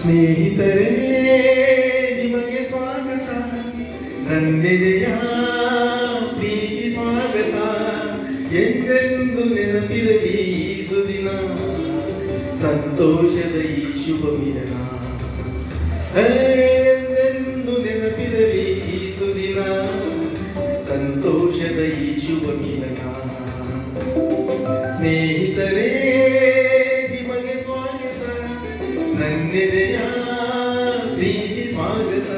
ಸ್ನೇಹಿತರೇ ನಿಮಗೆ ಸ್ವಾಗತ, ನನ್ನೆದೆಯ ಪ್ರೀತಿ ಸ್ವಾಗತ. ಎಂದೆಂದು ನೆನಪಿರಲಿ ಈ ಸುದಿನ, ಸಂತೋಷದ ಈ ಶುಭ ಮಿಲನ. ಎಂದೆಂದು ನೆನಪಿರಲಿ ಈ ಸುದಿನ, ಸಂತೋಷದ ಈ ಶುಭ ಮಿಲನ. ಸ್ನೇಹಿತರೇ ನಿಮಗೆ ಸ್ವಾಗತ, ನನ್ನೆದೆಯ ಪ್ರೀತಿ ಸ್ವಾಗತ.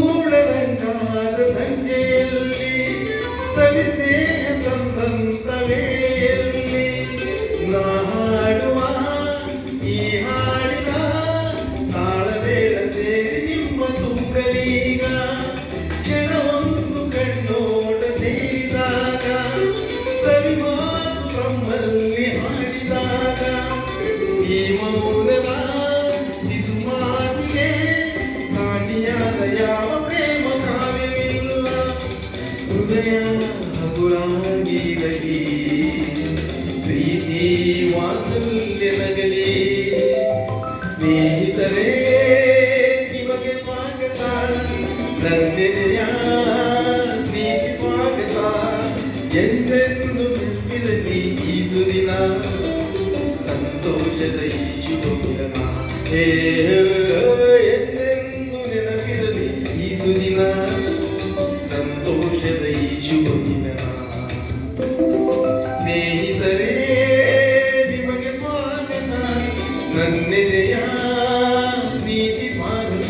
ರಸಪೂರ್ಣರಂಗಾದ ಸಂಜೆಯಲ್ಲಿ ಸವಿಸ್ನೇಹ ತಂದಂತ ವೇಳೆಯಲ್ಲಿ ನಾ ಹಾಡುವ ಈ ಹಾಡಿನ ತಾಳಮೇಳ ಸೇರಿ ನಿಮ್ಮ ತುಂಬಲೀಗ. ಕ್ಷಣವೊಂದು ಕಣ್ಣೋಟ ಸೇರಿದಾಗ, ಸವಿಮಾತು ತಮ್ಮಲ್ಲಿ ಹಾಡಿದಾಗ, ಈ ಮೌನದ ಪಿಸುಮಾತಿಗೆ ಸಾಟಿಯಾದ ಯಾವ ಪ್ರೇಮ ಕಾವ್ಯವಿಲ್ಲ. ಹೃದಯ ಹಗುರಾಗಿರಲಿ, ಪ್ರೀತಿ ವಾತ್ಸಲ್ಯ ನಗಲಿ. ಸ್ನೇಹಿತರೇ ನಿಮಗೆ ಸ್ವಾಗತ, ನನ್ನೆದೆಯ ಪ್ರೀತಿ ಸ್ವಾಗತ. ಎಂದೆಂದು ನೆನಪಿರಲಿ ಈ ಸುದಿನ, ಸಂತೋಷದ ಈ ಶುಭ ಮಿಲನ. ಎಂದೆಂದು ನೆನಪಿರಲಿ ಈ ಸುದಿನ, ಸಂತೋಷದ ಈ ಶುಭ ಮಿಲನ. ಸ್ನೇಹಿತರೇ ನಿಮಗೆ ಸ್ವಾಗತ, ನನ್ನೆದೆಯ ಪ್ರೀತಿ ಸ್ವಾಗತ.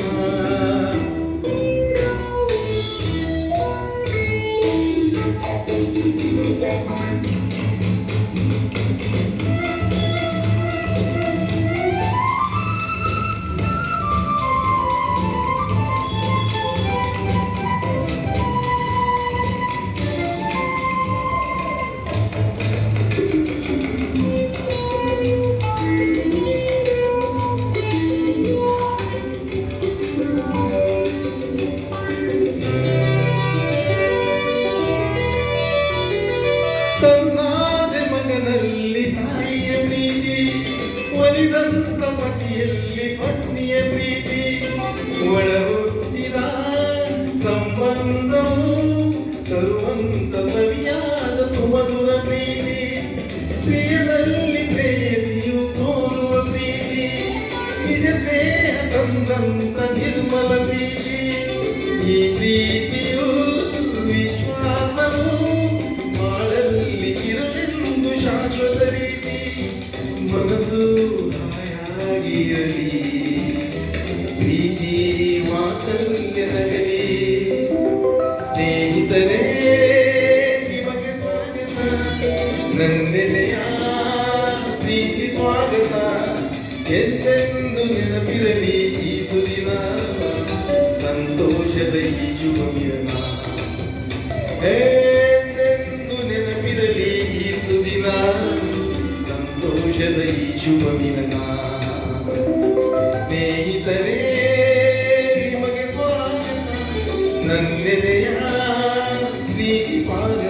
ತಂದಾದೆ ಮಗನಲ್ಲಿ ತಾಯಿಯ ಪ್ರೀತಿ, ಒಲಿದಂತ ಪತಿಯಲ್ಲಿ ಪತ್ನಿಯ ಪ್ರೀತಿ. ಒಳ ಹುಟ್ಟಿದ ಸಂಬಂಧವು ತರುವಂತ ಸವಿಯಾದ ಸುಮಧುರ ಪ್ರೀತಿ. ಪ್ರಿಯದಲ್ಲಿ ಪ್ರೇಮಿಯು ತೋರುವ ಪ್ರೀತಿ, ನಿಜ ಸ್ನೇಹ ತಂದಂತ ನಿರ್ಮಲ ಪ್ರೀತಿ. ಈ ಪ್ರೀತಿಯು ವಿಶ್ವಾಸವು ಮಾಡಲ್ಲಿ ಇರಲೆಂದು ಶಾಶ್ವತ ರೀತಿ. ಮನಸ್ಸು ಹಾಯಾಗಿರಲಿ, ಪ್ರೀತಿ ವಾತ್ಸಲ್ಯ ನಗಲಿ. ಸ್ನೇಹಿತರೇ ನಿಮಗೆ ಸ್ವಾಗತ, ನನ್ನೆದೆಯ ಪ್ರೀತಿ ಸ್ವಾಗತ. ಎಂದೆಂದು ನೆನಪಿರಲಿ ಈ ಸುದಿನ, ಸಂತೋಷದ ಈ ಶುಭ ಮಿಲನ. ಎಂದೆಂದು ನೆನಪಿರಲಿ ಈ ಸುದಿನ, ಸಂತೋಷದ ಈ ಶುಭ ಮಿಲನ. ಸ್ನೇಹಿತರೇ ನಿಮಗೆ ಸ್ವಾಗತ, ನನ್ನೆದೆಯ ಪ್ರೀತಿ ಸ್ವಾಗತ.